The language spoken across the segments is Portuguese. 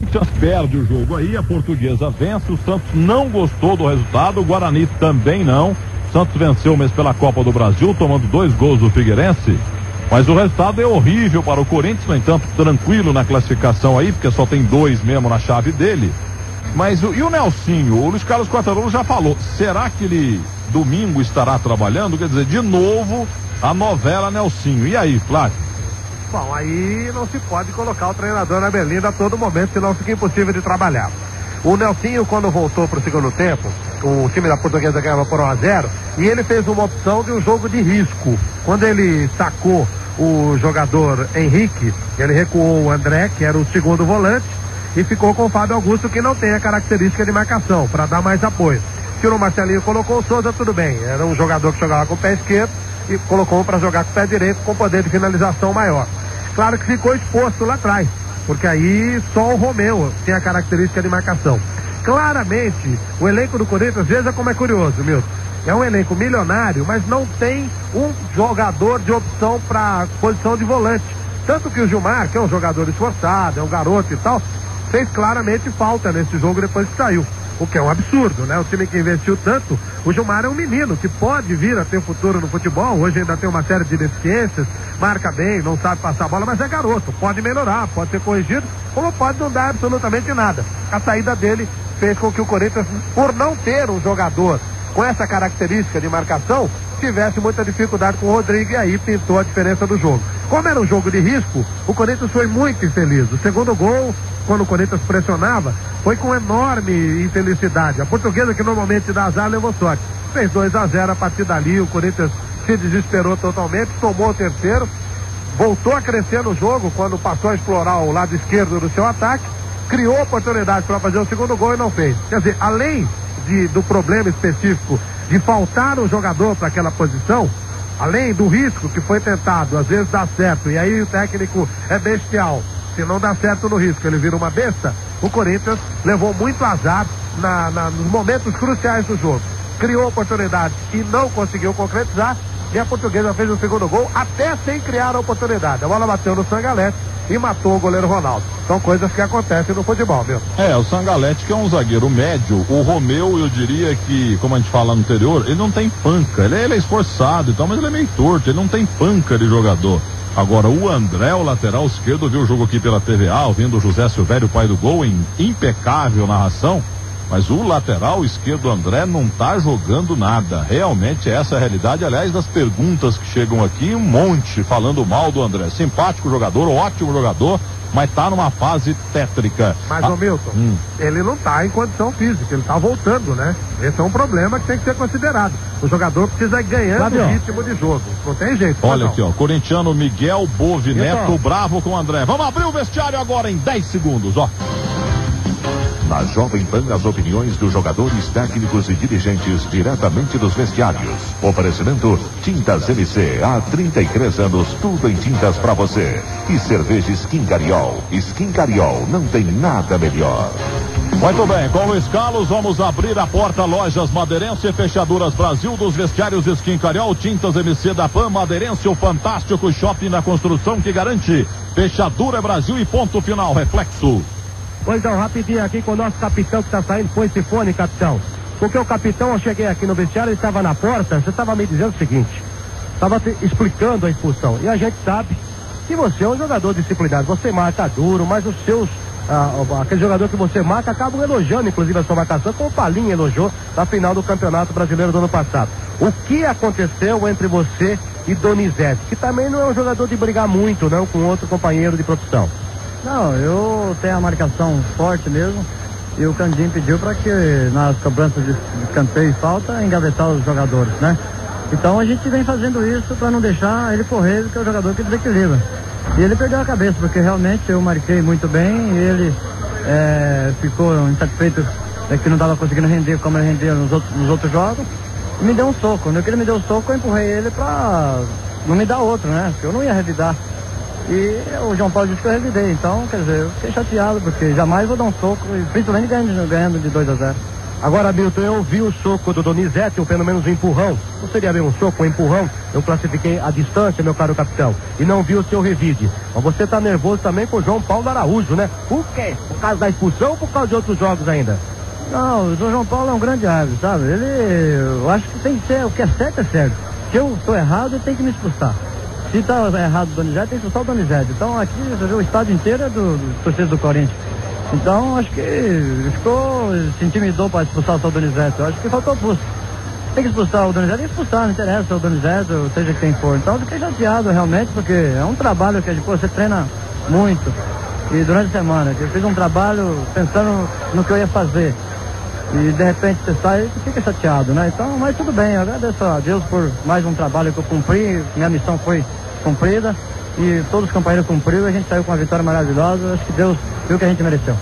Corinthians perde o jogo aí, a Portuguesa vence, o Santos não gostou do resultado, o Guarani também não. O Santos venceu mesmo pela Copa do Brasil, tomando 2 gols do Figueirense. Mas o resultado é horrível para o Corinthians, no entanto, tranquilo na classificação aí, porque só tem 2 mesmo na chave dele. Mas e o Nelsinho? O Luiz Carlos Quartarolo já falou, será que ele domingo estará trabalhando? Quer dizer, de novo a novela Nelsinho. E aí, Flávio? Bom, aí não se pode colocar o treinador na berlinda a todo momento, senão fica impossível de trabalhar. O Nelsinho, quando voltou para o segundo tempo, o time da Portuguesa ganhava por 1-0, e ele fez uma opção de um jogo de risco. Quando ele sacou o jogador Henrique, ele recuou o André, que era o segundo volante, e ficou com o Fábio Augusto, que não tem a característica de marcação, para dar mais apoio. Tirou o Marcelinho, colocou o Souza, tudo bem. Era um jogador que jogava com o pé esquerdo e colocou para jogar com o pé direito, com poder de finalização maior. Claro que ficou exposto lá atrás, porque aí só o Romeu tem a característica de marcação. Claramente, o elenco do Corinthians, veja como é curioso, Milton. É um elenco milionário, mas não tem um jogador de opção para posição de volante. Tanto que o Gilmar, que é um jogador esforçado, é um garoto e tal, fez claramente falta nesse jogo depois que saiu. O que é um absurdo, né? O time que investiu tanto, o Gilmar é um menino que pode vir a ter futuro no futebol, hoje ainda tem uma série de deficiências, marca bem, não sabe passar a bola, mas é garoto, pode melhorar, pode ser corrigido, como pode não dar absolutamente nada. A saída dele fez com que o Corinthians, por não ter um jogador com essa característica de marcação, tivesse muita dificuldade com o Rodrigo, e aí pintou a diferença do jogo. Como era um jogo de risco, o Corinthians foi muito infeliz. O segundo gol, quando o Corinthians pressionava, foi com enorme infelicidade. A Portuguesa, que normalmente dá azar, levou sorte. Fez 2-0 a partir dali, o Corinthians se desesperou totalmente, tomou o terceiro, voltou a crescer no jogo quando passou a explorar o lado esquerdo do seu ataque, criou oportunidade para fazer o segundo gol e não fez. Quer dizer, além do problema específico de faltar um jogador para aquela posição, além do risco que foi tentado, às vezes dá certo, e aí o técnico é bestial. Se não dá certo no risco, ele vira uma besta. O Corinthians levou muito azar nos momentos cruciais do jogo. Criou oportunidade e não conseguiu concretizar, e a Portuguesa fez o segundo gol até sem criar a oportunidade. A bola bateu no Sangalete e matou o goleiro Ronaldo. São coisas que acontecem no futebol, meu. O Sangalete, que é um zagueiro médio. O Romeu, eu diria que, como a gente fala no anterior, ele não tem panca. Ele é esforçado e tal, mas ele é meio torto, ele não tem panca de jogador. Agora, o André, o lateral esquerdo, viu o jogo aqui pela TVA, ouvindo o José Silvério, pai do gol, em impecável narração. Mas o lateral esquerdo, André, não tá jogando nada. Realmente essa é a realidade. Aliás, das perguntas que chegam aqui, um monte falando mal do André. Simpático jogador, ótimo jogador, mas tá numa fase tétrica. Mas, ô Milton, ele não tá em condição física, ele tá voltando, né? Esse é um problema que tem que ser considerado. O jogador precisa ir ganhando o ritmo de jogo. Não tem jeito. Olha aqui, ó, corintiano Miguel Bovineto, bravo com o André. Vamos abrir o vestiário agora em 10 segundos, ó. Na Jovem Pan, as opiniões dos jogadores, técnicos e dirigentes diretamente dos vestiários. Oferecimento Tintas MC, há 33 anos, tudo em tintas pra você. E cerveja Skin Cariol. Skin Cariol, não tem nada melhor. Muito bem, com o Luiz Carlos, vamos abrir a porta Lojas Madeirense e Fechaduras Brasil dos vestiários Skin Cariol, Tintas MC da Pan, Madeirense, o fantástico shopping da construção que garante Fechadura Brasil e ponto final, reflexo. Pois não, rapidinho aqui com o nosso capitão que tá saindo, põe esse fone, capitão. Porque o capitão, eu cheguei aqui no vestiário, ele estava na porta, você estava me dizendo o seguinte, estava explicando a expulsão. E a gente sabe que você é um jogador disciplinado, você marca duro, mas os seus, aquele jogador que você marca, acabam elogiando, inclusive, a sua marcação, como o Palinha elogiou na final do Campeonato Brasileiro do ano passado. O que aconteceu entre você e Donizete, que também não é um jogador de brigar muito, não, com outro companheiro de profissão? Não, eu tenho a marcação forte mesmo, e o Candinho pediu para que nas cobranças de escanteio e falta engavetar os jogadores, né? Então a gente vem fazendo isso para não deixar ele correr, porque é o jogador que desequilibra. E ele perdeu a cabeça, porque realmente eu marquei muito bem, e ele ficou insatisfeito que não estava conseguindo render como ele rendia nos outros jogos, e me deu um soco. No que ele me deu o soco, eu empurrei ele para não me dar outro, né? Porque eu não ia revidar. E o João Paulo disse que eu revidei, então, quer dizer, eu fiquei chateado, porque jamais vou dar um soco, e principalmente ganhando de 2-0. Agora, Milton, eu vi o soco do Donizete, ou pelo menos um empurrão. Não seria bem um soco, um empurrão. Eu classifiquei a distância, meu caro capitão. E não vi o seu revide. Mas você tá nervoso também com o João Paulo Araújo, né? Por quê? Por causa da expulsão ou por causa de outros jogos ainda? Não, o João Paulo é um grande árbitro, sabe? Eu acho que tem que ser, o que é certo é certo. Se eu estou errado, ele tem que me expulsar. Se está errado o Donizete, tem que expulsar o Donizete. Então aqui o estado inteiro é do torcedor do Corinthians. Então acho que se intimidou para expulsar o seu Donizete. Eu acho que faltou expulso. Tem que expulsar o Donizete, tem que expulsar, não interessa o Donizete, ou seja quem for. Então eu fiquei chateado realmente, porque é um trabalho que você treina muito. E durante a semana, eu fiz um trabalho pensando no que eu ia fazer. E de repente você sai e fica chateado, né? Então, mas tudo bem, eu agradeço a Deus por mais um trabalho que eu cumpri, minha missão foi cumprida e todos os companheiros cumpriram e a gente saiu com uma vitória maravilhosa. Acho que Deus viu o que a gente mereceu.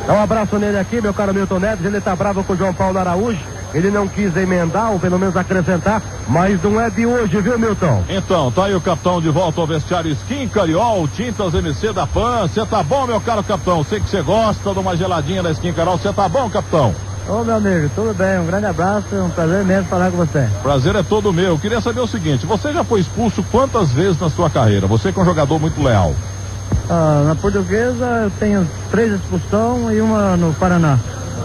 Dá um abraço nele aqui, meu caro Milton Neves. Ele tá bravo com o João Paulo Araújo. Ele não quis emendar, ou pelo menos acrescentar, mas não é de hoje, viu, Milton? Então, tá aí o capitão de volta ao vestiário Skin Cariol, Tintas MC da PAN. Você tá bom, meu caro capitão? Sei que você gosta de uma geladinha da Skin Cariol. Você tá bom, capitão? Ô, meu amigo, tudo bem, um grande abraço, é um prazer mesmo falar com você. Prazer é todo meu. Queria saber o seguinte, você já foi expulso quantas vezes na sua carreira? Você que é um jogador muito leal. Na Portuguesa eu tenho 3 expulsões e uma no Paraná.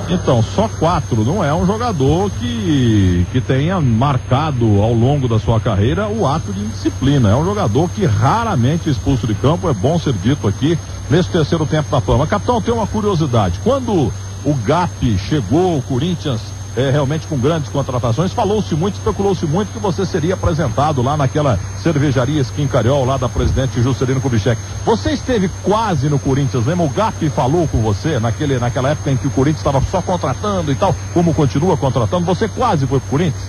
Então, só 4, não é um jogador que tenha marcado ao longo da sua carreira o ato de indisciplina. É um jogador que raramente é expulso de campo, é bom ser dito aqui nesse terceiro tempo da PAN. Mas, capitão, tem uma curiosidade. Quando o GAP chegou, o Corinthians realmente com grandes contratações, falou-se muito, especulou-se muito que você seria apresentado lá naquela cervejaria Skin Cariol, lá da presidente Juscelino Kubitschek. Você esteve quase no Corinthians mesmo? O GAP falou com você naquela época em que o Corinthians estava só contratando e tal, como continua contratando, você quase foi pro Corinthians?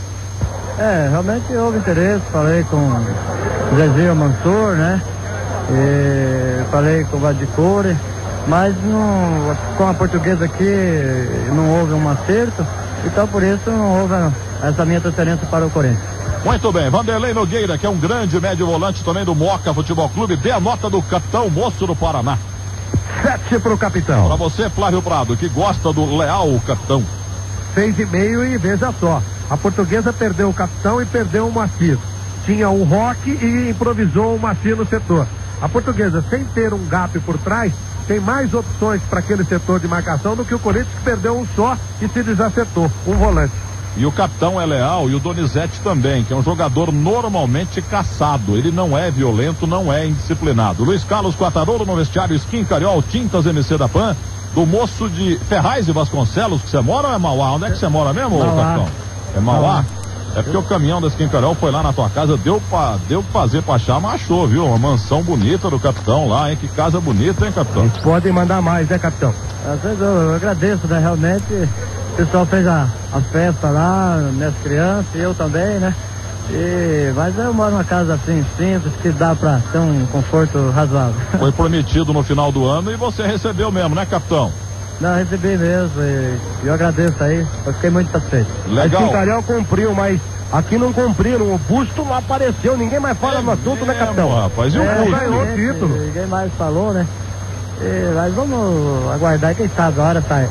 Realmente houve interesse, falei com o Zezinho Mansur, né? Falei com o Vadicore, mas com a Portuguesa aqui não houve um acerto, então por isso não houve essa minha transferência para o Corinthians. Muito bem, Vanderlei Nogueira, que é um grande médio volante também do Moca Futebol Clube, dê a nota do capitão Moço do Paraná. 7 pro capitão. Para você, Flávio Prado, que gosta do leal capitão. 6,5 e veja só, a Portuguesa perdeu o capitão e perdeu o Moacir. Tinha o Roque e improvisou o Moacir no setor. A Portuguesa, sem ter um gap por trás, tem mais opções para aquele setor de marcação do que o Corinthians, que perdeu um só e se desacertou, um volante. E o capitão é leal, e o Donizete também, que é um jogador normalmente caçado. Ele não é violento, não é indisciplinado. Luiz Carlos Quattarolo no vestiário Skin Cariol, Tintas MC da PAN, do moço de Ferraz e Vasconcelos, que você mora ou é Mauá? Onde é que você mora mesmo, capitão? É Mauá? É porque o caminhão da Skin Cariol foi lá na tua casa, deu pra fazer pra achar, mas achou, viu? Uma mansão bonita do capitão lá, hein? Que casa bonita, hein, capitão? Eles podem mandar mais, né, capitão? Eu agradeço, né? Realmente, o pessoal fez a festa lá, minhas crianças, e eu também, né? Mas eu moro numa casa assim, simples, que dá pra ter um conforto razoável. Foi prometido no final do ano e você recebeu mesmo, né, capitão? Não, recebi mesmo, e eu agradeço aí, eu fiquei muito satisfeito. Legal. A Cariol cumpriu, mas aqui não cumpriram, o busto não apareceu, ninguém mais fala no assunto, né, capitão? Rapaz, e o busto? Ganhou o título. Ninguém mais falou, né? Mas vamos aguardar, quem sabe a hora sai.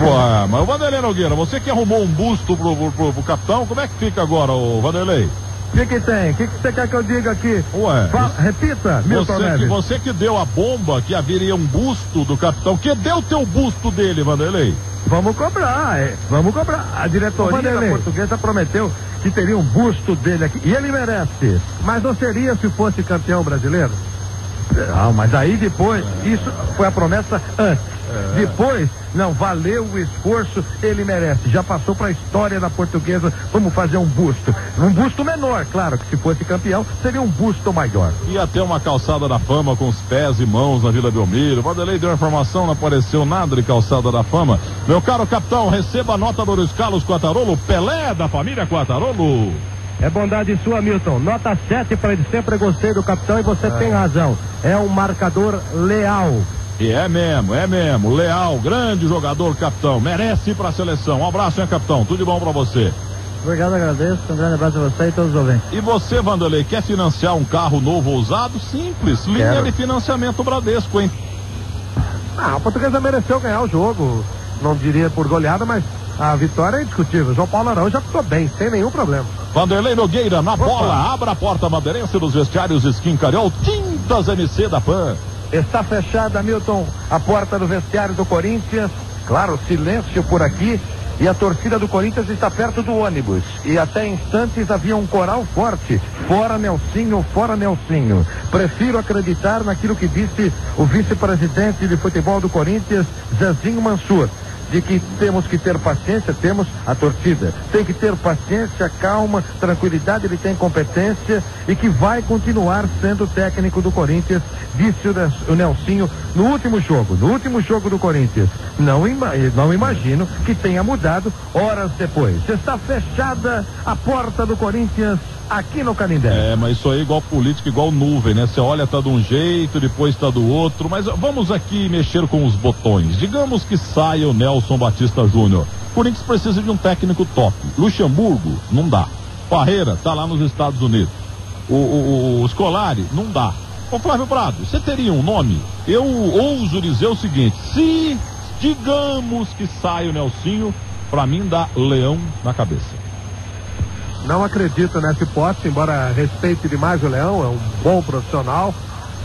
Ué, mas o Vanderlei Nogueira, você que arrumou um busto pro capitão, como é que fica agora, o Vanderlei? O que tem? O que você quer que eu diga aqui? Ué. Repita, Milton Neves. Você que deu a bomba que haveria um busto do capitão, que deu o teu busto dele, Vanderlei? Vamos cobrar, vamos cobrar. A diretoria da Portuguesa prometeu que teria um busto dele aqui, e ele merece. Mas não seria se fosse campeão brasileiro? Não, mas aí depois, isso foi a promessa antes. Depois, não, valeu o esforço, ele merece. Já passou para a história da Portuguesa, vamos fazer um busto. Um busto menor, claro, que se fosse campeão, seria um busto maior. Ia ter uma calçada da fama com os pés e mãos na Vila Belmiro. O Vanderlei deu informação, não apareceu nada de calçada da fama. Meu caro capitão, receba a nota do Luiz Carlos Quattarolo, Pelé da família Quattarolo. É bondade sua, Milton. Nota 7 para ele, sempre gostei do capitão e você tem razão. É um marcador leal. E é mesmo, leal, grande jogador, capitão, merece ir pra seleção. Um abraço, hein, capitão, tudo de bom pra você. Obrigado, agradeço, um grande abraço a você e todos os ouvintes. E você, Vanderlei, quer financiar um carro novo ou usado? Simples, linha de financiamento Bradesco, hein? A Portuguesa mereceu ganhar o jogo, não diria por goleada, mas a vitória é indiscutível. João Paulo Araújo já ficou bem, sem nenhum problema. Vanderlei Nogueira na bola, abra a porta madeirense dos vestiários Skin Cariol, Tintas MC da PAN. Está fechada, Milton, a porta do vestiário do Corinthians. Claro, silêncio por aqui. E a torcida do Corinthians está perto do ônibus. E até instantes havia um coral forte. Fora Nelsinho, fora Nelsinho. Prefiro acreditar naquilo que disse o vice-presidente de futebol do Corinthians, Zezinho Mansur. De que temos que ter paciência, temos a torcida. Tem que ter paciência, calma, tranquilidade, ele tem competência e que vai continuar sendo técnico do Corinthians, disse o Nelsinho no último jogo do Corinthians. Não imagino que tenha mudado horas depois. Está fechada a porta do Corinthians aqui no Canindé. Mas isso aí é igual política, igual nuvem, né? Você olha, tá de um jeito, depois tá do outro, mas vamos aqui mexer com os botões. Digamos que saia o Nelson Batista Júnior. Corinthians precisa de um técnico top. Luxemburgo, não dá. Parreira, tá lá nos Estados Unidos. O Scolari, não dá. Ô Flávio Prado, você teria um nome? Eu ouso dizer o seguinte, se digamos que saia o Nelsinho, pra mim dá leão na cabeça. Não acredito nessa hipótese, embora respeite demais o Leão, é um bom profissional,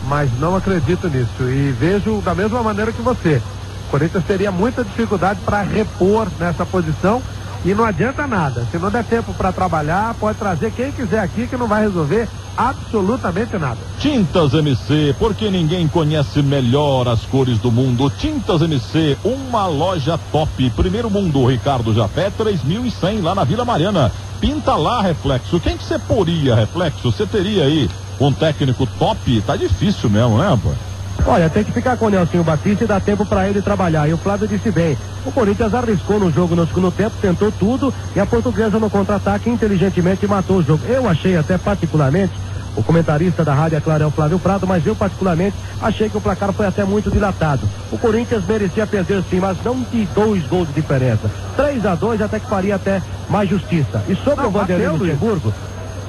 mas não acredito nisso. E vejo da mesma maneira que você. O Corinthians teria muita dificuldade para repor nessa posição e não adianta nada. Se não der tempo para trabalhar, pode trazer quem quiser aqui que não vai resolver absolutamente nada. Tintas MC, porque ninguém conhece melhor as cores do mundo. Tintas MC, uma loja top. Primeiro mundo, Ricardo Japé, 3.100 lá na Vila Mariana. Pinta lá, Reflexo. Quem que você poria, Reflexo? Você teria aí um técnico top? Tá difícil mesmo, né, pô? Olha, tem que ficar com o Nelsinho Batista e dar tempo para ele trabalhar. E o Flávio disse bem, o Corinthians arriscou no jogo no segundo tempo, tentou tudo e a Portuguesa no contra-ataque inteligentemente matou o jogo. Eu achei até particularmente, o comentarista da Rádio, é claro, é o Flávio Prado, mas eu particularmente achei que o placar foi até muito dilatado. O Corinthians merecia perder sim, mas não de 2 gols de diferença. 3-2 até que faria até mais justiça. E sobre o Vanderlei Luxemburgo,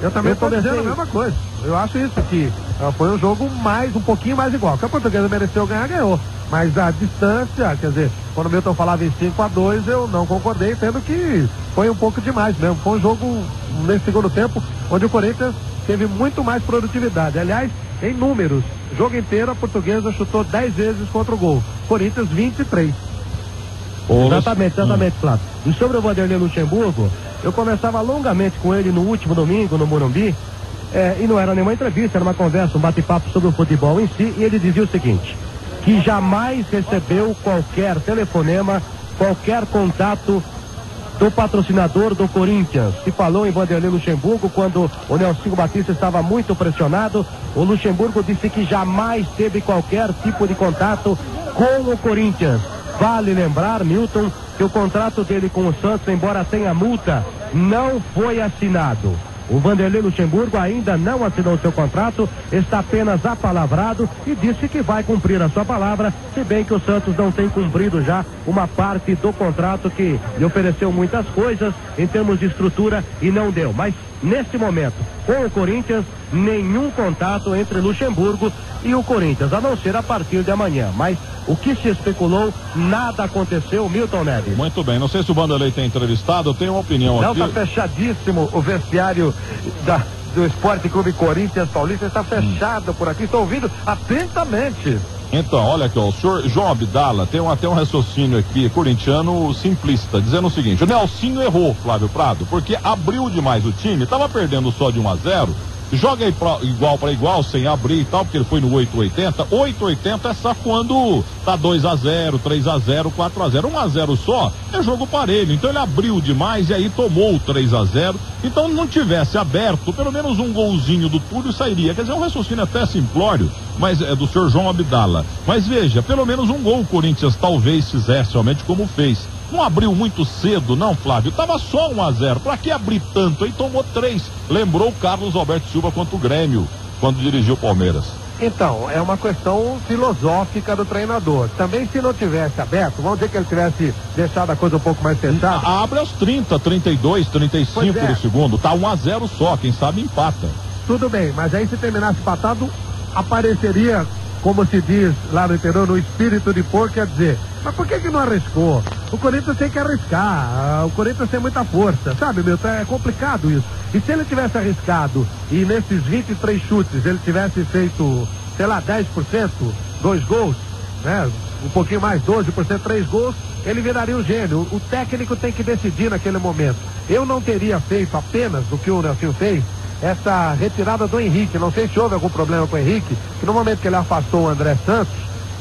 eu também estou dizendo a mesma coisa. Eu acho isso, que foi um jogo um pouquinho mais igual. Que a Portuguesa mereceu ganhar, ganhou. Mas a distância, quer dizer, quando o Milton falava em 5-2, eu não concordei, tendo que foi um pouco demais mesmo. Foi um jogo, nesse segundo tempo, onde o Corinthians teve muito mais produtividade. Aliás, em números, o jogo inteiro a Portuguesa chutou 10 vezes contra o gol. Corinthians 23. Exatamente, Flávio. E sobre o Vanderlei Luxemburgo, eu conversava longamente com ele no último domingo no Morumbi, e não era nenhuma entrevista, era uma conversa, um bate-papo sobre o futebol em si, e ele dizia o seguinte, que jamais recebeu qualquer telefonema, qualquer contato do patrocinador do Corinthians. Se falou em Vanderlei Luxemburgo quando o Nelsinho Batista estava muito pressionado. O Luxemburgo disse que jamais teve qualquer tipo de contato com o Corinthians. Vale lembrar, Milton, que o contrato dele com o Santos, embora tenha multa, não foi assinado. O Vanderlei Luxemburgo ainda não assinou seu contrato, está apenas apalavrado e disse que vai cumprir a sua palavra, se bem que o Santos não tem cumprido já uma parte do contrato que lhe ofereceu muitas coisas em termos de estrutura e não deu. Mas neste momento, com o Corinthians, nenhum contato entre Luxemburgo e o Corinthians, a não ser a partir de amanhã. Mas o que se especulou, nada aconteceu, Milton Neves. Muito bem, não sei se o Vanderlei tem entrevistado, eu tenho uma opinião aqui. Não, está fechadíssimo o vestiário do Esporte Clube Corinthians Paulista, está fechado por aqui, estou ouvindo atentamente. Então, olha aqui, ó, o senhor João Abdala tem até um raciocínio aqui, corintiano simplista, dizendo o seguinte, o Nelsinho errou, Flávio Prado, porque abriu demais o time, estava perdendo só de 1-0, joga igual para igual, sem abrir e tal, porque ele foi no 880. 880 é só quando tá 2-0, 3-0, 4-0. 1-0 só é jogo parelho. Então ele abriu demais e aí tomou o 3-0. Então não tivesse aberto, pelo menos um golzinho do Túlio sairia. Quer dizer, um raciocínio até simplório, mas é do senhor João Abdala. Mas veja, pelo menos um gol o Corinthians talvez fizesse realmente como fez. Não abriu muito cedo, não, Flávio. Tava só 1-0. Pra que abrir tanto? Aí tomou 3. Lembrou o Carlos Alberto Silva contra o Grêmio, quando dirigiu o Palmeiras. Então, é uma questão filosófica do treinador. Também se não tivesse aberto, vamos dizer que ele tivesse deixado a coisa um pouco mais fechada. Abre aos 30, 32, 35 do segundo. Tá 1-0 só, quem sabe empata. Tudo bem, mas aí se terminasse empatado, apareceria, como se diz lá no interior, no espírito de porco, quer dizer, mas por que não arriscou? O Corinthians tem que arriscar, o Corinthians tem muita força, sabe, Milton? É complicado isso. E se ele tivesse arriscado e nesses 23 chutes ele tivesse feito, sei lá, 10%, 2 gols, né? Um pouquinho mais, 12%, 3 gols, ele viraria um gênio. O técnico tem que decidir naquele momento. Eu não teria feito apenas o que o Nelsinho fez, essa retirada do Henrique. Não sei se houve algum problema com o Henrique, que no momento que ele afastou o André Santos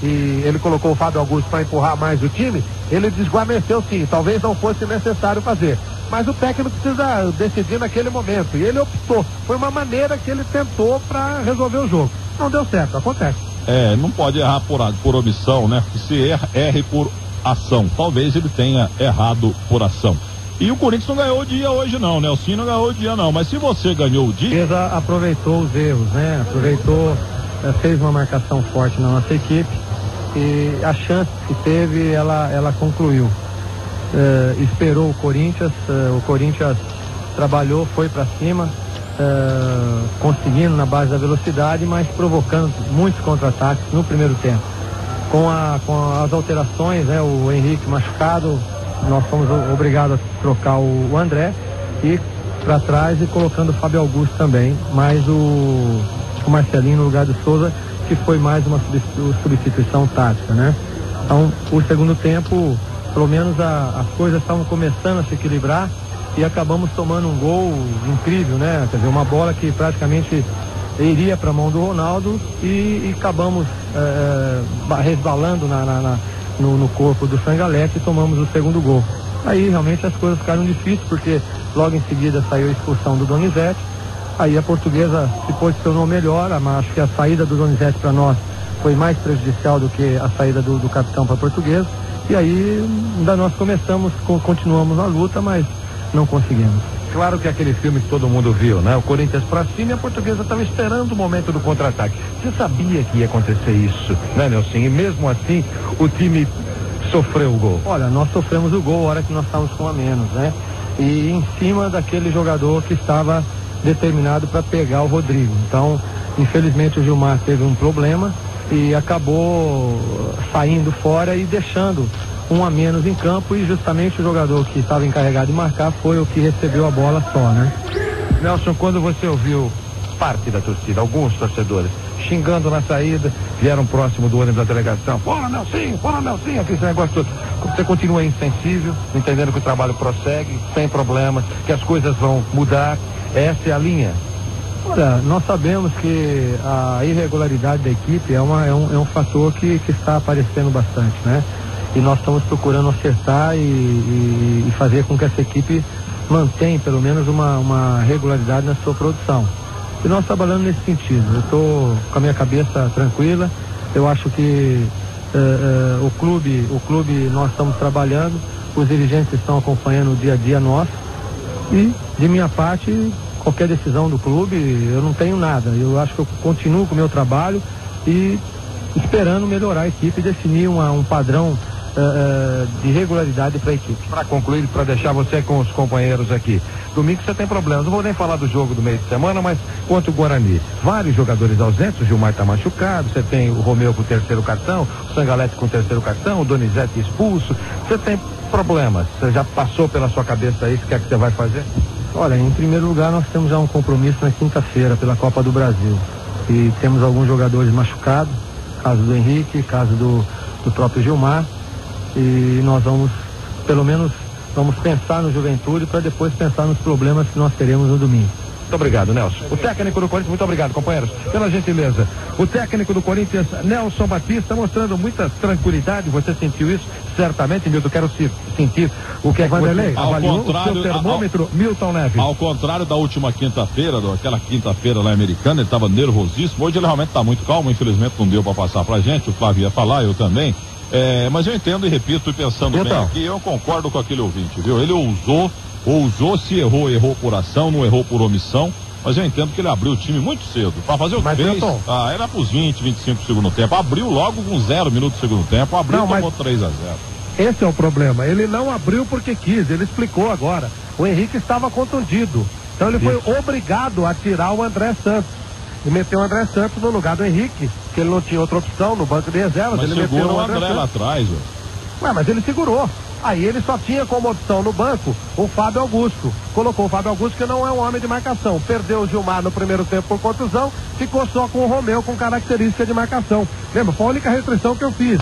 e ele colocou o Fábio Augusto para empurrar mais o time, ele desguarneceu sim, talvez não fosse necessário fazer. Mas o técnico precisa decidir naquele momento, e ele optou. Foi uma maneira que ele tentou para resolver o jogo. Não deu certo, acontece. Não pode errar por omissão, né? Se erre por ação. Talvez ele tenha errado por ação. E o Corinthians não ganhou o dia hoje não, né? O Sim não ganhou o dia não, mas se você ganhou o dia... Aproveitou os erros, né? Fez uma marcação forte na nossa equipe e a chance que teve, ela concluiu. Esperou o Corinthians trabalhou, foi para cima, conseguindo na base da velocidade, mas provocando muitos contra-ataques no primeiro tempo. Com as alterações, né? O Henrique machucado, nós fomos obrigados a trocar o André e para trás e colocando o Fábio Augusto também, mais o Marcelinho no lugar do Souza, que foi mais uma substituição tática, né? Então, o segundo tempo, pelo menos as coisas estavam começando a se equilibrar e acabamos tomando um gol incrível, né? Quer dizer, uma bola que praticamente iria para a mão do Ronaldo e acabamos resbalando no corpo do Sangalete e tomamos o segundo gol. Aí realmente as coisas ficaram difíceis, porque logo em seguida saiu a expulsão do Donizete. Aí a Portuguesa se posicionou melhor, mas acho que a saída do Donizete para nós foi mais prejudicial do que a saída do capitão para a Portuguesa. E aí ainda nós continuamos na luta, mas não conseguimos. Claro que aquele filme que todo mundo viu, né? O Corinthians pra cima e a Portuguesa estava esperando o momento do contra-ataque. Você sabia que ia acontecer isso, né, Nelson? E mesmo assim, o time sofreu o gol. Olha, nós sofremos o gol a hora que nós estávamos com a menos, né? E em cima daquele jogador que estava determinado para pegar o Rodrigo. Então, infelizmente o Gilmar teve um problema e acabou saindo fora e deixando um a menos em campo, e justamente o jogador que estava encarregado de marcar foi o que recebeu a bola só, né? Nelson, quando você ouviu parte da torcida, alguns torcedores, xingando na saída, vieram próximo do ônibus da delegação, fora Nelsinho, aquele negócio todo. Você continua insensível, entendendo que o trabalho prossegue, sem problemas, que as coisas vão mudar, essa é a linha? Olha, nós sabemos que a irregularidade da equipe é um fator que está aparecendo bastante, né? E nós estamos procurando acertar e fazer com que essa equipe mantenha pelo menos uma regularidade na sua produção. E nós trabalhando nesse sentido. Eu estou com a minha cabeça tranquila. Eu acho que o clube nós estamos trabalhando, os dirigentes estão acompanhando o dia a dia nosso. E de minha parte, qualquer decisão do clube, eu não tenho nada. Eu acho que eu continuo com o meu trabalho e esperando melhorar a equipe e definir um padrão de regularidade para a equipe. Para concluir, para deixar você com os companheiros aqui, domingo você tem problemas, não vou nem falar do jogo do meio de semana, mas contra o Guarani, vários jogadores ausentes, o Gilmar está machucado, você tem o Romeu com o terceiro cartão, o Sangalete com o terceiro cartão, o Donizete expulso, você tem problemas, você já passou pela sua cabeça isso, o que é que você vai fazer? Olha, em primeiro lugar nós temos já um compromisso na quinta-feira pela Copa do Brasil e temos alguns jogadores machucados, caso do Henrique, caso do próprio Gilmar. E nós vamos pensar no Juventude para depois pensar nos problemas que nós teremos no domingo. Muito obrigado, Nelson. O técnico do Corinthians, muito obrigado, companheiros, pela gentileza. O técnico do Corinthians, Nelson Batista, mostrando muita tranquilidade. Você sentiu isso? Certamente, Milton. Quero sentir o que é que você avaliou o seu termômetro, Milton Neves. Ao contrário da última quinta-feira, aquela quinta-feira lá americana, ele estava nervosíssimo. Hoje ele realmente está muito calmo, infelizmente não deu para passar pra gente. O Flávio ia falar, eu também. Mas eu entendo e repito, e pensando bem aqui, eu concordo com aquele ouvinte, viu? Ele ousou, se errou por ação, não errou por omissão, mas eu entendo que ele abriu o time muito cedo, para fazer o que fez, era pros 20, 25 do segundo tempo, abriu logo com 0 minutos do segundo tempo, tomou 3-0. Esse é o problema, ele não abriu porque quis, ele explicou agora, o Henrique estava contundido, então ele foi obrigado a tirar o André Santos. E meteu o André Santos no lugar do Henrique, que ele não tinha outra opção no banco de reservas. Mas ele segura meteu o André lá atrás, Ué, mas ele segurou. Aí ele só tinha como opção no banco o Fábio Augusto. Colocou o Fábio Augusto, que não é um homem de marcação. Perdeu o Gilmar no primeiro tempo por contusão, ficou só com o Romeu com característica de marcação. Lembra, foi a única restrição que eu fiz,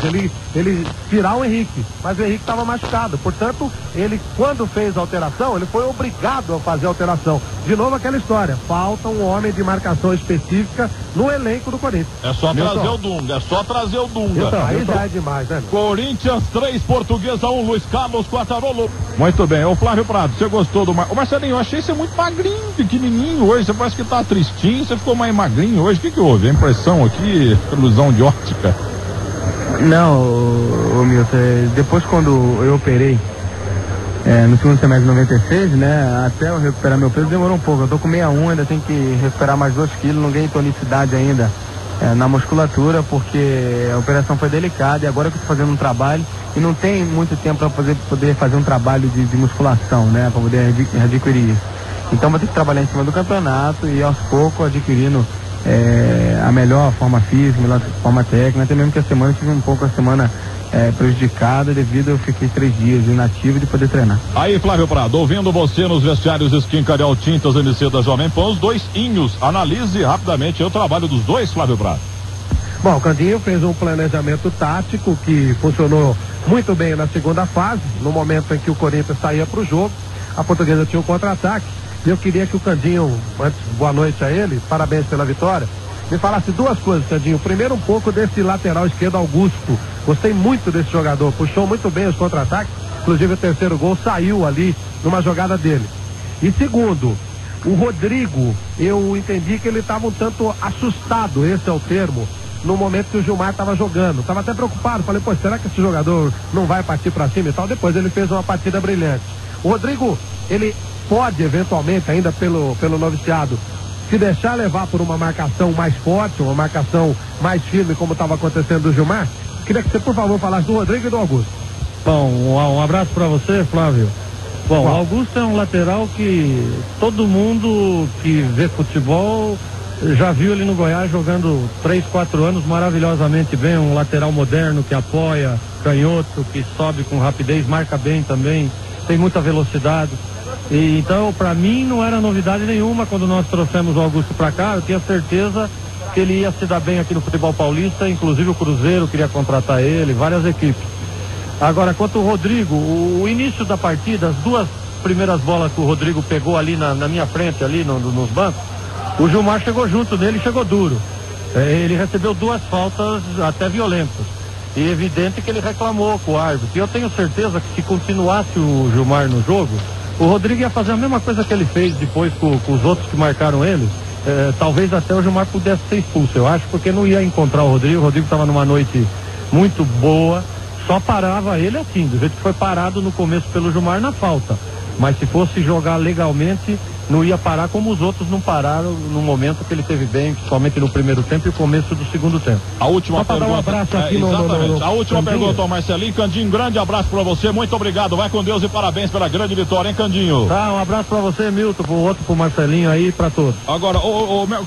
ele tirar o Henrique, mas o Henrique estava machucado. Portanto, ele, quando fez a alteração, ele foi obrigado a fazer a alteração. De novo aquela história, falta um homem de marcação específica no elenco do Corinthians. É só trazer o Dunga, é só trazer o Dunga. Então, aí já é demais, né? Corinthians 3, Portuguesa 1, Luiz Carlos Quartarolo. Muito bem, ô Flávio Prado, você gostou do... Ô Marcelinho, eu achei você muito magrinho, pequenininho hoje, você parece que tá tristinho, você ficou mais magrinho hoje, o que houve? A impressão aqui, ilusão de ótica? Não, ô Milton, depois quando eu operei, no segundo semestre de 96, né, até eu recuperar meu peso demorou um pouco, eu tô com 61, ainda tenho que recuperar mais 2 quilos, não ganhei tonicidade ainda na musculatura, porque a operação foi delicada e agora que eu tô fazendo um trabalho e não tem muito tempo para poder fazer um trabalho de musculação, né, para poder adquirir isso. Então vou ter que trabalhar em cima do campeonato e aos poucos adquirindo a melhor forma física, a melhor forma técnica, até mesmo que a semana tive um pouco a semana prejudicada devido a eu fiquei 3 dias inativo de poder treinar. Aí, Flávio Prado, ouvindo você nos vestiários Skin Carel Tintas MC da Jovem Pan, os 2 inhos, analise rapidamente o trabalho dos 2, Flávio Prado. Bom, o Candinho fez um planejamento tático que funcionou muito bem na segunda fase, no momento em que o Corinthians saía para o jogo, a Portuguesa tinha um contra-ataque, e eu queria que o Candinho, antes, boa noite a ele, parabéns pela vitória, me falasse 2 coisas, Candinho. Primeiro, um pouco desse lateral esquerdo, Augusto. Gostei muito desse jogador, puxou muito bem os contra-ataques, inclusive o terceiro gol saiu ali numa jogada dele. E segundo, o Rodrigo, eu entendi que ele estava um tanto assustado, esse é o termo, no momento que o Gilmar estava jogando. Estava até preocupado, falei, pô, será que esse jogador não vai partir para cima e tal? Depois ele fez uma partida brilhante. O Rodrigo, ele pode eventualmente, ainda pelo noviciado, se deixar levar por uma marcação mais forte, uma marcação mais firme, como estava acontecendo do Gilmar. Queria que você, por favor, falasse do Rodrigo e do Augusto. Bom, um abraço para você, Flávio. Bom, o Augusto é um lateral que todo mundo que vê futebol já viu ele no Goiás jogando 3, 4 anos maravilhosamente bem, um lateral moderno que apoia, canhoto, que sobe com rapidez, marca bem também, tem muita velocidade. E, então, para mim, não era novidade nenhuma quando nós trouxemos o Augusto para cá. Eu tinha certeza que ele ia se dar bem aqui no futebol paulista, inclusive o Cruzeiro queria contratar ele, várias equipes. Agora, quanto ao Rodrigo, o início da partida, as 2 primeiras bolas que o Rodrigo pegou ali na minha frente, ali nos bancos, o Gilmar chegou junto nele e chegou duro. Ele recebeu 2 faltas até violentas. E é evidente que ele reclamou com o árbitro. E eu tenho certeza que se continuasse o Gilmar no jogo, o Rodrigo ia fazer a mesma coisa que ele fez depois com os outros que marcaram ele. Talvez até o Gilmar pudesse ser expulso, eu acho, porque não ia encontrar o Rodrigo. O Rodrigo estava numa noite muito boa, só parava ele assim, do jeito que foi parado no começo pelo Gilmar na falta. Mas se fosse jogar legalmente, não ia parar como os outros não pararam no momento que ele teve bem, somente no primeiro tempo e o começo do segundo tempo. A última pergunta. Um abraço aqui exatamente. A última pergunta ao Marcelinho. Candinho, grande abraço pra você, muito obrigado. Vai com Deus e parabéns pela grande vitória, hein, Candinho? Tá, um abraço pra você, Milton, pro outro, pro Marcelinho aí, pra todos. Agora,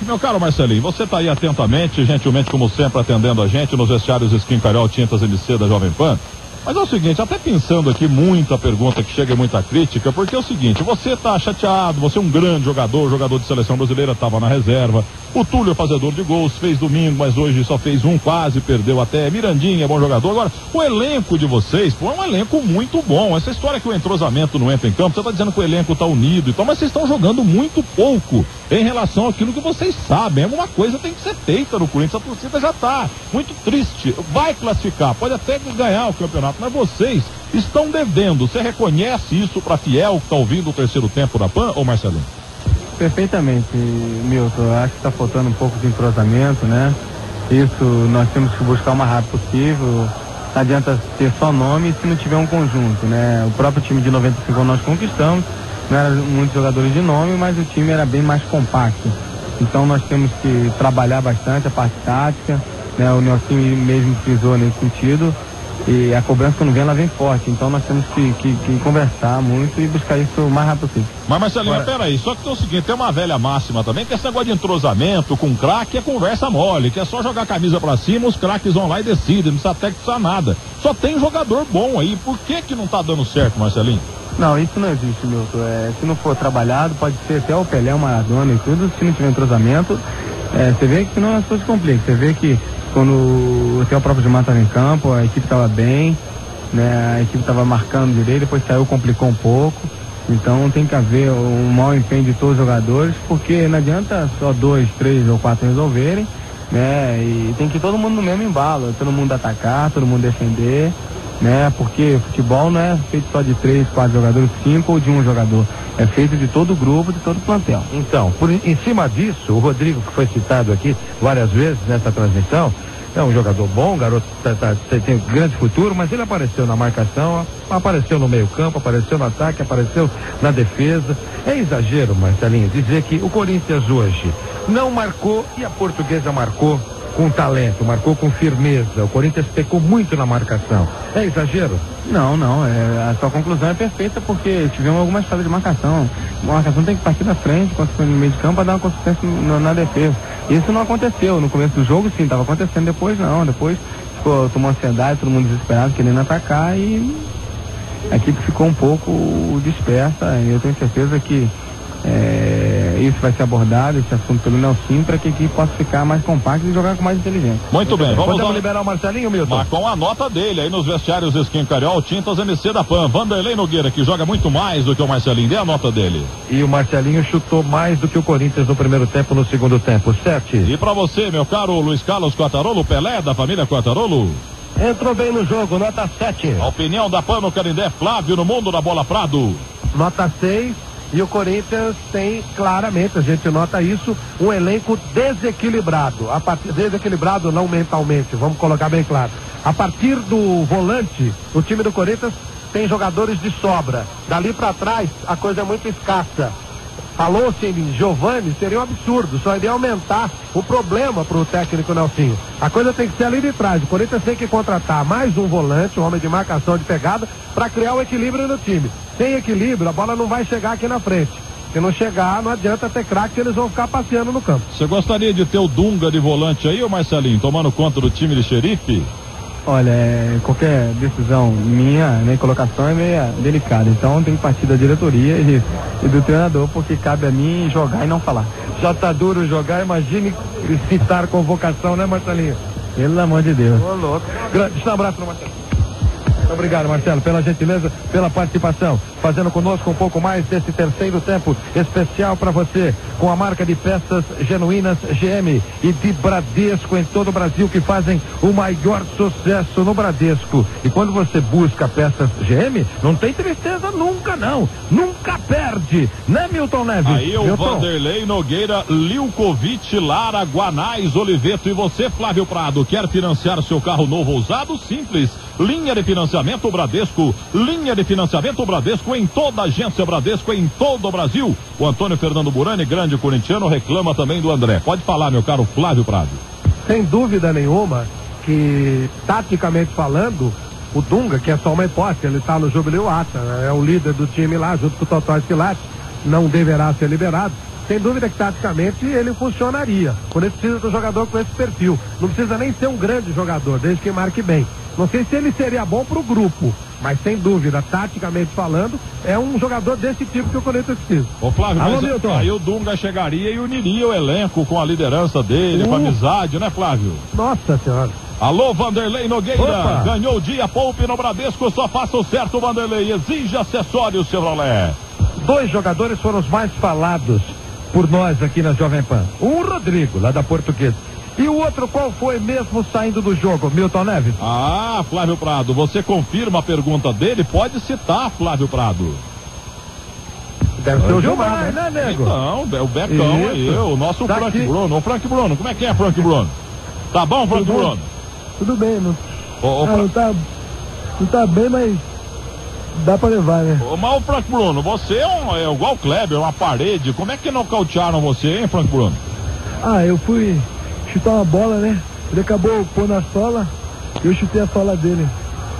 meu caro Marcelinho, você tá aí atentamente, gentilmente, como sempre, atendendo a gente nos vestiários Skin Carel Tintas MC da Jovem Pan. Mas é o seguinte, até pensando aqui muita pergunta que chega e muita crítica, porque é o seguinte, você tá chateado, você é um grande jogador de seleção brasileira, tava na reserva, o Túlio é fazedor de gols, fez domingo, mas hoje só fez um, quase perdeu até, Mirandinha é bom jogador. Agora, o elenco de vocês, pô, é um elenco muito bom. Essa história que o entrosamento não entra em campo, você tá dizendo que o elenco tá unido e tal, mas vocês estão jogando muito pouco em relação àquilo que vocês sabem. Alguma coisa tem que ser feita no Corinthians, a torcida já tá muito triste, vai classificar, pode até ganhar o campeonato, mas vocês estão devendo. Você reconhece isso para Fiel, que está ouvindo o terceiro tempo da PAN, ou Marcelinho? Perfeitamente, Milton. Eu acho que está faltando um pouco de entrosamento, né? Isso nós temos que buscar o mais rápido possível. Não adianta ter só nome se não tiver um conjunto, né? O próprio time de 95 nós conquistamos, não eram muitos jogadores de nome, mas o time era bem mais compacto. Então nós temos que trabalhar bastante a parte tática, né? O Nelson mesmo frisou nesse sentido. E a cobrança quando vem, ela vem forte. Então nós temos que conversar muito e buscar isso o mais rápido possível. Mas Marcelinho, peraí, só que tem o seguinte, tem uma velha máxima também, que esse negócio de entrosamento com craque é conversa mole, que é só jogar a camisa pra cima, os craques vão lá e decidem, não precisa técnico nada. Só tem jogador bom aí, por que não tá dando certo, Marcelinho? Não, isso não existe, Milton. Se não for trabalhado, pode ser até o Pelé, o Maradona e tudo, se não tiver entrosamento, você vê que senão as coisas complicam. Você vê que quando até o próprio Gilmar estava em campo, a equipe estava bem, né? A equipe estava marcando direito, depois saiu, complicou um pouco. Então tem que haver um mau empenho de todos os jogadores, porque não adianta só 2, 3 ou 4 resolverem, né? E tem que ir todo mundo no mesmo embalo, todo mundo atacar, todo mundo defender, né? Porque futebol não é feito só de 3, 4 jogadores, 5 ou de um jogador. É feito de todo o grupo, de todo o plantel. Então, em cima disso, o Rodrigo, que foi citado aqui várias vezes nessa transmissão, é um jogador bom, garoto tem grande futuro, mas ele apareceu na marcação, apareceu no meio campo, apareceu no ataque, apareceu na defesa. É exagero, Marcelinho, dizer que o Corinthians hoje não marcou e a Portuguesa marcou com talento, marcou com firmeza. O Corinthians pecou muito na marcação. É exagero? Não, a sua conclusão é perfeita, porque tivemos algumas falhas de marcação. A marcação tem que partir da frente, quando for no meio de campo, para dar uma consistência na defesa. Isso não aconteceu. No começo do jogo, sim, estava acontecendo. Depois, não. Depois tomou ansiedade, todo mundo desesperado, querendo atacar, e a equipe ficou um pouco dispersa. E eu tenho certeza que isso vai ser abordado, esse assunto pelo Nelson, para que a equipe possa ficar mais compacta e jogar com mais inteligência. Muito bem, vamos liberar o Marcelinho, Milton? Mas com a nota dele aí nos vestiários Skin Cariol, Tintas MC da PAN, Vanderlei Nogueira, que joga muito mais do que o Marcelinho, dê a nota dele. E o Marcelinho chutou mais do que o Corinthians no primeiro tempo, no segundo tempo, 7. E pra você, meu caro Luiz Carlos Quartarolo, Pelé, da família Quartarolo? Entrou bem no jogo, nota 7. A opinião da PAN no Canindé, Flávio, no mundo da bola Prado. Nota 6. E o Corinthians tem claramente, a gente nota isso, um elenco desequilibrado. Desequilibrado não mentalmente, vamos colocar bem claro. A partir do volante, o time do Corinthians tem jogadores de sobra. Dali para trás, a coisa é muito escassa. Falou-se em Giovani, seria um absurdo, só iria aumentar o problema para o técnico Nelsinho. A coisa tem que ser ali de trás. O Corinthians tem que contratar mais um volante, um homem de marcação de pegada, para criar o equilíbrio no time. Sem equilíbrio, a bola não vai chegar aqui na frente. Se não chegar, não adianta ter craque, eles vão ficar passeando no campo. Você gostaria de ter o Dunga de volante aí, ô Marcelinho, tomando conta do time de xerife? Olha, qualquer decisão minha, né, colocação é meio delicada. Então tem que partir da diretoria e do treinador, porque cabe a mim jogar e não falar. Já tá duro jogar, imagine citar convocação, né, Marcelinho? Pelo amor de Deus. Ô, louco. Grande abraço pro Marcelo. Obrigado, Marcelo, pela gentileza, pela participação, fazendo conosco um pouco mais desse terceiro tempo especial para você, com a marca de peças genuínas GM e de Bradesco em todo o Brasil, que fazem o maior sucesso no Bradesco. E quando você busca peças GM, não tem tristeza nunca, não. Nunca perde, né, Milton Neves? Aí o Milton. Vanderlei Nogueira, Lilkovic, Lara, Guanais, Oliveto. E você, Flávio Prado, quer financiar seu carro novo ou usado? Simples. Linha de financiamento Bradesco. Linha de financiamento Bradesco em toda a agência Bradesco, em todo o Brasil. O Antônio Fernando Burani, grande corintiano, reclama também do André. Pode falar, meu caro Flávio Prado. Sem dúvida nenhuma que, taticamente falando, o Dunga, que é só uma hipótese, ele está no Jubileu Ata, né? É o líder do time lá, junto com o Totó Esquilate, não deverá ser liberado. Sem dúvida que taticamente ele funcionaria. Quando ele precisa de um jogador com esse perfil. Não precisa nem ser um grande jogador, desde que marque bem. Não sei se ele seria bom para o grupo, mas sem dúvida, taticamente falando, é um jogador desse tipo que o Corinthians precisa. Ô Flávio, Alô, mas Milton. aí o Dunga chegaria e uniria o elenco com a liderança dele, com a amizade, né, Flávio? Nossa Senhora. Alô, Vanderlei Nogueira, Opa. ganhou o dia, poupe no Bradesco, só faça o certo, Vanderlei, exige acessórios Chevrolet. 2 jogadores foram os mais falados por nós aqui na Jovem Pan. Um, Rodrigo, lá da Portuguesa. E o outro, qual foi mesmo saindo do jogo, Milton Neves? Ah, Flávio Prado, você confirma a pergunta dele? Pode citar, Flávio Prado. Deve ser o Gilmar, né, nego? Não, é o Becão aí, o nosso Tá Frank aqui. Bruno. Ô, Frank Bruno, como é que é, Frank Bruno? Tá bom, Frank Tudo bom? Bruno? Tudo bem, não, Ô, não tá bem, mas dá pra levar, né? mas o Frank Bruno, você é igual o Kleber, uma parede. Como é que nocautearam você, hein, Frank Bruno? Ah, eu fui chutar uma bola, né? Ele acabou pondo a sola e eu chutei a sola dele.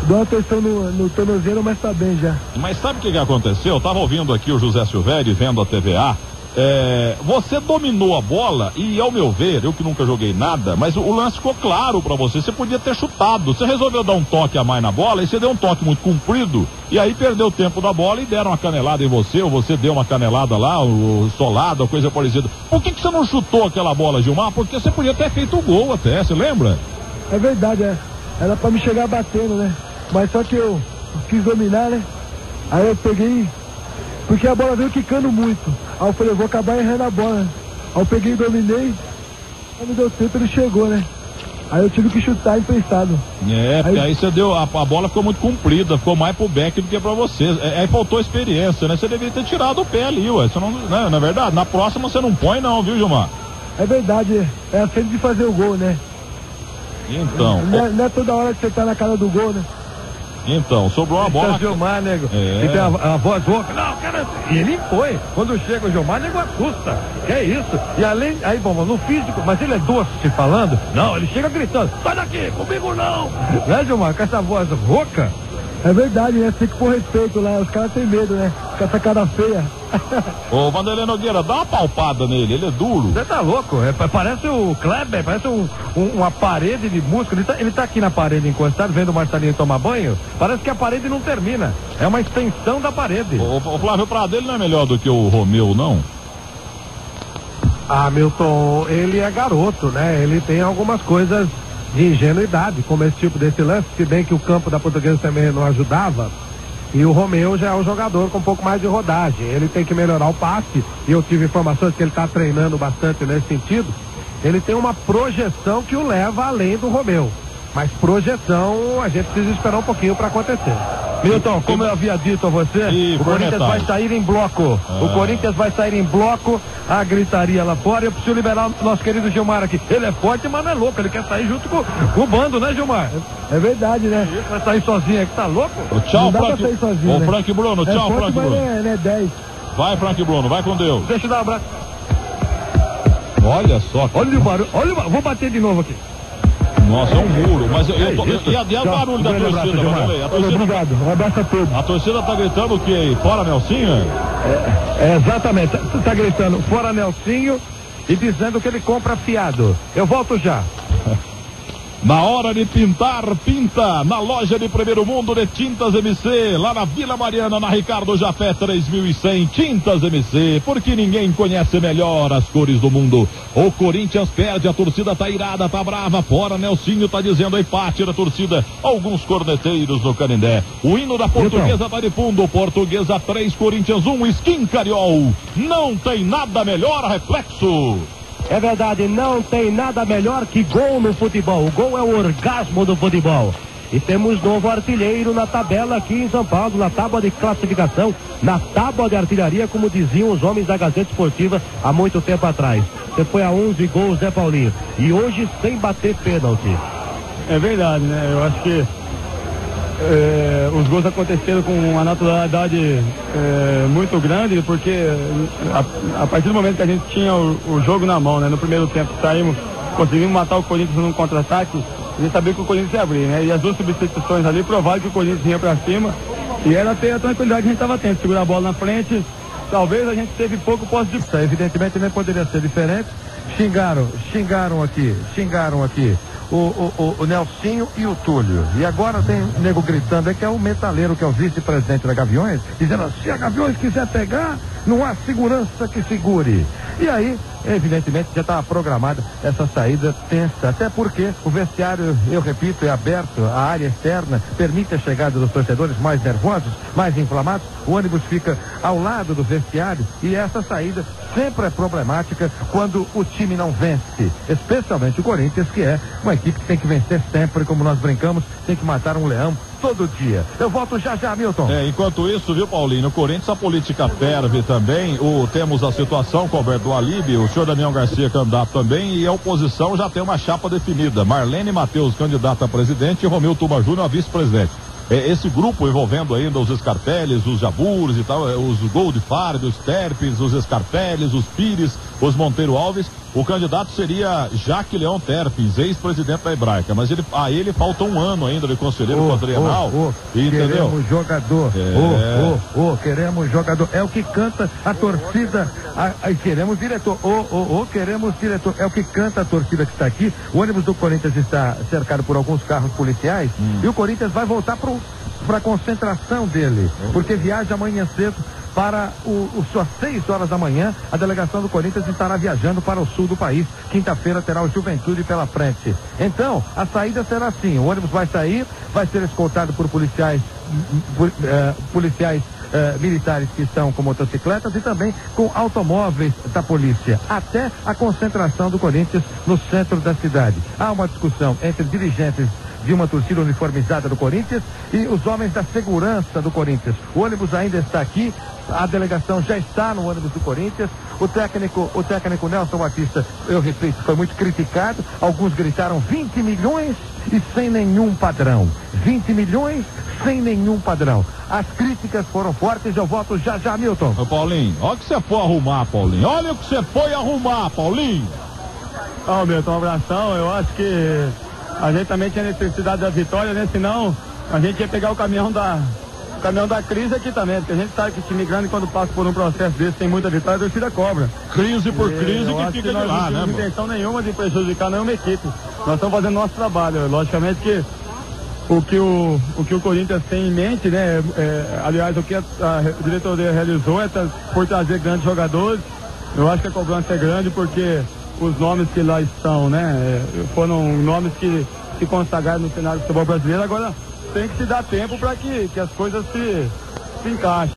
Deu uma tensão no tornozelo, mas tá bem já. Mas sabe o que aconteceu? Eu tava ouvindo aqui o José Silvério vendo a TVA. Você dominou a bola e, ao meu ver, eu que nunca joguei nada, mas o lance ficou claro pra você. Você podia ter chutado. Você resolveu dar um toque a mais na bola e você deu um toque muito comprido e aí perdeu o tempo da bola e deram uma canelada em você, ou você deu uma canelada lá, o solado, coisa parecida. Por que você não chutou aquela bola, Gilmar? Porque você podia ter feito o gol até, você lembra? É verdade, era pra me chegar batendo, né? Mas só que eu quis dominar, né? Aí eu peguei, porque a bola veio quicando muito. Aí eu falei, eu vou acabar errando a bola. Aí eu peguei e dominei, aí não deu tempo, ele chegou, né? Aí eu tive que chutar emprestado. Porque aí você deu, a bola ficou muito comprida, ficou mais pro Beck do que pra você. Aí faltou experiência, né? Você deveria ter tirado o pé ali, ué. Você não, né? Na verdade, na próxima você não põe não, viu, Gilmar? É verdade, é a frente de fazer o gol, né? Então. Não é toda hora que você tá na cara do gol, né? Então, sobrou a bola. O Gilmar, nego. E tem a voz rouca. Não, cara. E ele foi. Quando chega o Gilmar, nego assusta. Que é isso? E além. Aí, bom, no físico, mas ele é doce falando. Não, ele chega gritando. Sai daqui, comigo não. Né, Gilmar? Com essa voz rouca. É verdade, né? Tem que pôr respeito lá. Os caras têm medo, né? Com essa cara feia. Ô, Vanderlei Nogueira, dá uma palpada nele, ele é duro. Você tá louco? Parece o Kleber, parece uma parede de músculo. Ele tá aqui na parede encostado, vendo o Marcelinho tomar banho. Parece que a parede não termina. É uma extensão da parede. O Flávio Prado, ele não é melhor do que o Romeu, não? Milton, ele é garoto, né? Ele tem algumas coisas de ingenuidade, como esse tipo desse lance, se bem que o campo da Portuguesa também não ajudava. E o Romeu já é um jogador com um pouco mais de rodagem. Ele tem que melhorar o passe, e eu tive informações que ele está treinando bastante nesse sentido. Ele tem uma projeção que o leva além do Romeu. Mas projeção, a gente precisa esperar um pouquinho para acontecer. Milton, como eu havia dito a você, o Corinthians vai sair em bloco. O Corinthians vai sair em bloco, a gritaria lá fora. Eu preciso liberar o nosso querido Gilmar aqui. Ele é forte, mas não é louco. Ele quer sair junto com o bando, né, Gilmar? É verdade, né? Ele vai sair sozinho aqui, tá louco? Tchau, Frank. Sozinho, né? Frank Bruno, tchau, forte, Frank Bruno. Ele é 10. Vai, Frank Bruno, vai com Deus. Deixa eu dar um abraço. Olha só. Olha o barulho, vou bater de novo aqui. Nossa, é um muro, mas e o barulho da torcida, Vanderlei? Obrigado, um abraço a todos. A torcida tá gritando o quê aí? Fora Nelsinho? Exatamente, tá gritando fora Nelsinho e dizendo que ele compra fiado. Eu volto já. Na hora de pintar, pinta na loja de primeiro mundo de Tintas MC, lá na Vila Mariana, na Ricardo Jafé 3100, Tintas MC, porque ninguém conhece melhor as cores do mundo. O Corinthians perde, a torcida tá irada, tá brava, fora Nelsinho tá dizendo aí parte da torcida, alguns corneteiros no Canindé. O hino da Portuguesa tá de fundo, Portuguesa 3, Corinthians 1, Skin Cariol. Não tem nada melhor, Reflexo. É verdade, não tem nada melhor que gol no futebol. O gol é o orgasmo do futebol. E temos novo artilheiro na tabela aqui em São Paulo, na tábua de classificação, na tábua de artilharia, como diziam os homens da Gazeta Esportiva há muito tempo atrás. Você foi a 11 gols, né, Paulinho? E hoje sem bater pênalti. É verdade, né? Eu acho que os gols aconteceram com uma naturalidade muito grande, porque a partir do momento que a gente tinha o jogo na mão, né? No primeiro tempo conseguimos matar o Corinthians num contra-ataque, a gente sabia que o Corinthians ia abrir, né? E as duas substituições ali provaram que o Corinthians vinha pra cima, e era ter a tranquilidade que a gente estava tendo, segurar a bola na frente. Talvez a gente teve pouco posse de... Evidentemente nem poderia ser diferente. Xingaram aqui. O Nelsinho e o Túlio. E agora tem nego gritando, que é o metaleiro, que é o vice-presidente da Gaviões, dizendo assim, se a Gaviões quiser pegar, não há segurança que segure. E aí, evidentemente, já estava programada essa saída tensa, até porque o vestiário, eu repito, é aberto, a área externa permite a chegada dos torcedores mais nervosos, mais inflamados, o ônibus fica ao lado do vestiário e essa saída sempre é problemática quando o time não vence, especialmente o Corinthians, que é uma equipe que tem que vencer sempre, como nós brincamos, tem que matar um leão todo dia. Eu volto já, Milton. Enquanto isso, viu, Paulinho, no Corinthians a política ferve também, temos a situação com o Alberto Alibe, o senhor Daniel Garcia candidato também, e a oposição já tem uma chapa definida, Marlene Matheus candidato a presidente e Romeu Tuma Júnior a vice-presidente. Esse grupo envolvendo ainda os Scarpellis, os Jabures e tal, os Goldfarb, os Terpes, os Scarpellis, os Pires, os Monteiro Alves. O candidato seria Jaque Leão Terpes, ex-presidente da Hebraica, mas a ele falta um ano ainda de conselheiro quadrienal. Entendeu? Queremos jogador. Queremos jogador. É o que canta a torcida. Queremos diretor. Queremos diretor. É o que canta a torcida que está aqui. O ônibus do Corinthians está cercado por alguns carros policiais e o Corinthians vai voltar para a concentração dele, porque viaja amanhã cedo para às 6 horas da manhã. A delegação do Corinthians estará viajando para o sul do país. Quinta-feira terá o Juventude pela frente. Então, a saída será assim: o ônibus vai sair, vai ser escoltado por policiais militares que estão com motocicletas e também com automóveis da polícia, até a concentração do Corinthians no centro da cidade. Há uma discussão entre dirigentes de uma torcida uniformizada do Corinthians e os homens da segurança do Corinthians. O ônibus ainda está aqui, a delegação já está no ônibus do Corinthians. O técnico Nelson Batista, eu repito, foi muito criticado. Alguns gritaram 20 milhões e sem nenhum padrão. 20 milhões sem nenhum padrão. As críticas foram fortes. Eu volto já, Milton. Ô, Paulinho, olha o que você foi arrumar, Paulinho. Olha o que você foi arrumar, Paulinho. Ó, Milton, um abração. Eu acho que a gente também tinha necessidade da vitória, né? Senão a gente ia pegar o caminhão da crise aqui também, porque a gente sabe que o time grande, quando passa por um processo desse, tem muita vitória, a torcida cobra. Crise por crise que fica de lá, né? Nós não temos intenção nenhuma de prejudicar nenhuma equipe. Nós estamos fazendo nosso trabalho. Logicamente que o que o Corinthians tem em mente, né? Aliás, o que a diretoria realizou por trazer grandes jogadores. Eu acho que a cobrança é grande porque os nomes que lá estão, né? Foram nomes que se consagraram no cenário do futebol brasileiro. Agora tem que se dar tempo para que as coisas se encaixem.